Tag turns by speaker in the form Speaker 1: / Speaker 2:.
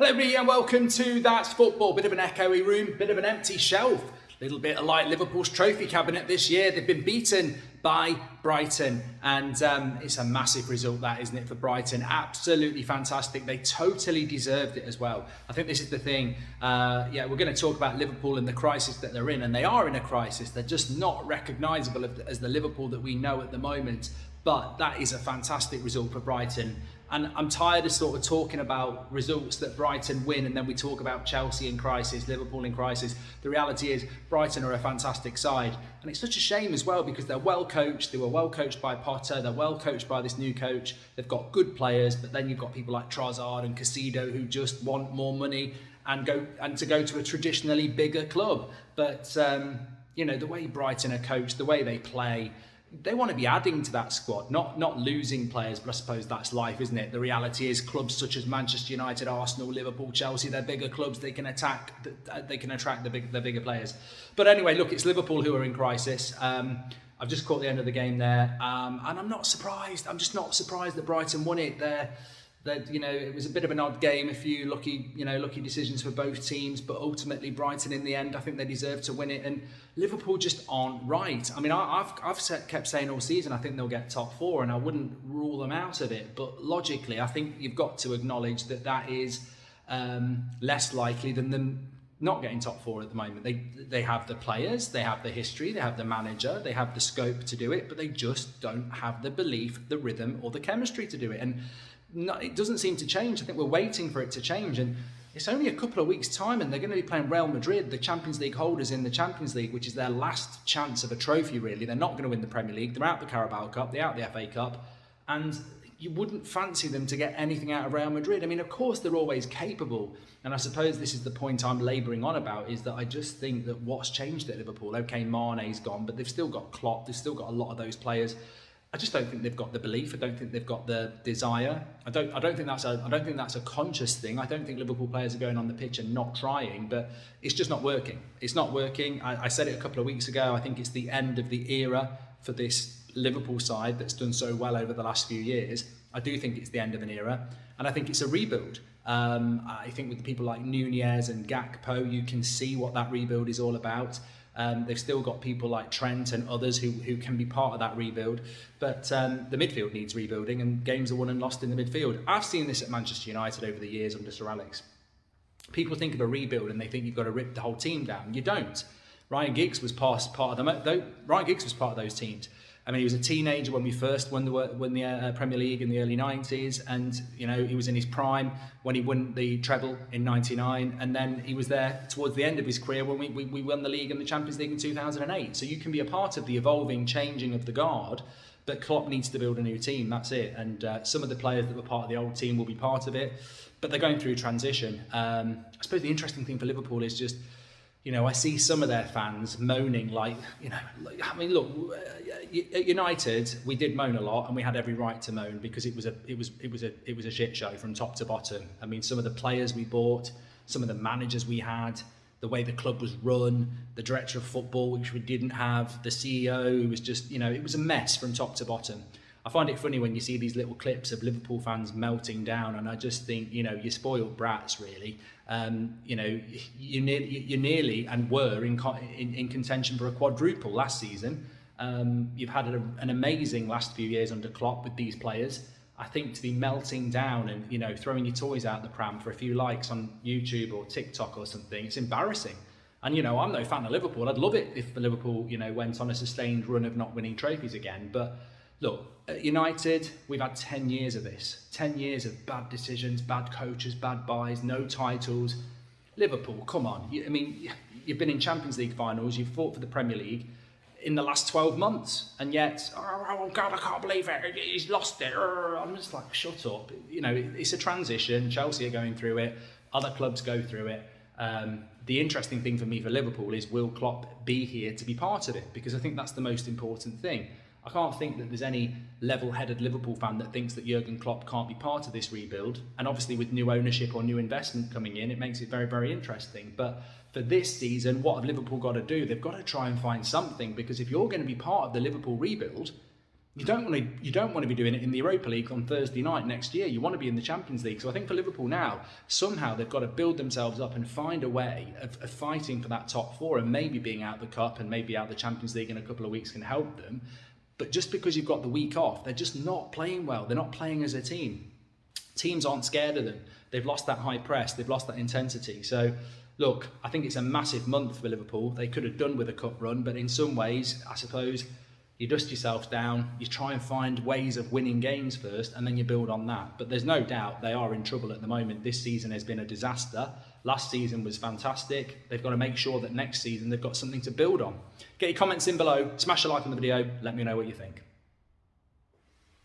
Speaker 1: Hello everybody and welcome to That's Football. Bit of an echoey room, bit of an empty shelf. Little bit like Liverpool's trophy cabinet this year. They've been beaten by Brighton and it's a massive result that, isn't it, for Brighton? Absolutely fantastic. They totally deserved it as well. I think this is the thing. We're going to talk about Liverpool and the crisis that they're in, and they are in a crisis. They're just not recognisable as the Liverpool that we know at the moment. But that is a fantastic result for Brighton. And I'm tired of sort of talking about results that Brighton win and then we talk about Chelsea in crisis, Liverpool in crisis. The reality is Brighton are a fantastic side. And it's such a shame as well because they're well coached. They were well coached by Potter. They're well coached by this new coach. They've got good players, but then you've got people like Trossard and Caicedo who just want more money and to go to a traditionally bigger club. But, the way Brighton are coached, the way they play, they want to be adding to that squad, not losing players, but I suppose that's life, isn't it? The reality is clubs such as Manchester United, Arsenal, Liverpool, Chelsea, they're bigger clubs, they can attract the bigger players. But anyway, look, it's Liverpool who are in crisis. I've just caught the end of the game there, and I'm not surprised. I'm just not surprised that Brighton won it. It was a bit of an odd game, a few lucky decisions for both teams, but ultimately Brighton in the end, I think they deserved to win it, and Liverpool just aren't right. I mean, I've kept saying all season I think they'll get top four, and I wouldn't rule them out of it, but logically I think you've got to acknowledge that is less likely than them not getting top four at the moment. They have the players, they have the history, they have the manager, they have the scope to do it, but they just don't have the belief, the rhythm, or the chemistry to do it. And it doesn't seem to change. I think we're waiting for it to change, and it's only a couple of weeks' time, and they're going to be playing Real Madrid, the Champions League holders in the Champions League, which is their last chance of a trophy, really. They're not going to win the Premier League. They're out the Carabao Cup. They're out the FA Cup, and you wouldn't fancy them to get anything out of Real Madrid. I mean, of course, they're always capable, and I suppose this is the point I'm labouring on about, is that I just think that what's changed at Liverpool, okay, Mane's gone, but they've still got Klopp, they've still got a lot of those players. I just don't think they've got the belief. I don't think they've got the desire. I don't think that's a conscious thing. I don't think Liverpool players are going on the pitch and not trying, but it's just not working. It's not working. I said it a couple of weeks ago. I think it's the end of the era for this Liverpool side that's done so well over the last few years. I do think it's the end of an era, and I think it's a rebuild. I think with the people like Nunez and Gakpo, you can see what that rebuild is all about. They've still got people like Trent and others who can be part of that rebuild, but the midfield needs rebuilding, and games are won and lost in the midfield. I've seen this at Manchester United over the years under Sir Alex. People think of a rebuild and they think you've got to rip the whole team down. You don't. Ryan Giggs was part of those teams. I mean, he was a teenager when we first won the Premier League in the early 90s, and he was in his prime when he won the treble in 99, and then he was there towards the end of his career when we won the league and the Champions League in 2008. So you can be a part of the evolving, changing of the guard, but Klopp needs to build a new team, that's it. And some of the players that were part of the old team will be part of it, but they're going through transition. I suppose the interesting thing for Liverpool is just, I see some of their fans moaning look, at United, we did moan a lot, and we had every right to moan because it was a shit show from top to bottom. I mean, some of the players we bought, some of the managers we had, the way the club was run, the director of football, which we didn't have, the CEO, who was just, it was a mess from top to bottom. I find it funny when you see these little clips of Liverpool fans melting down, and I just think, you spoiled brats, really. You nearly and were in contention for a quadruple last season. You've had an amazing last few years under Klopp with these players. I think to be melting down and throwing your toys out the pram for a few likes on YouTube or TikTok or something, it's embarrassing. And I'm no fan of Liverpool. I'd love it if Liverpool went on a sustained run of not winning trophies again, but look, at United, we've had 10 years of this. 10 years of bad decisions, bad coaches, bad buys, no titles. Liverpool, come on. You've been in Champions League finals, you've fought for the Premier League in the last 12 months, and yet, oh God, I can't believe it, he's lost it. I'm just like, shut up. It's a transition. Chelsea are going through it. Other clubs go through it. The interesting thing for me for Liverpool is, will Klopp be here to be part of it? Because I think that's the most important thing. I can't think that there's any level-headed Liverpool fan that thinks that Jurgen Klopp can't be part of this rebuild. And obviously with new ownership or new investment coming in, it makes it very, very interesting. But for this season, what have Liverpool got to do? They've got to try and find something, because if you're going to be part of the Liverpool rebuild, You don't want to be doing it in the Europa League on Thursday night next year. You want to be in the Champions League. So I think for Liverpool now, somehow they've got to build themselves up and find a way of fighting for that top four, and maybe being out the Cup and maybe out the Champions League in a couple of weeks can help them. But just because you've got the week off, they're just not playing well. They're not playing as a team. Teams aren't scared of them. They've lost that high press. They've lost that intensity. So look, I think it's a massive month for Liverpool. They could have done with a cup run, but in some ways, I suppose, you dust yourself down, you try and find ways of winning games first, and then you build on that. But there's no doubt they are in trouble at the moment. This season has been a disaster. Last season was fantastic. They've got to make sure that next season they've got something to build on. Get your comments in below, smash a like on the video, let me know what you think.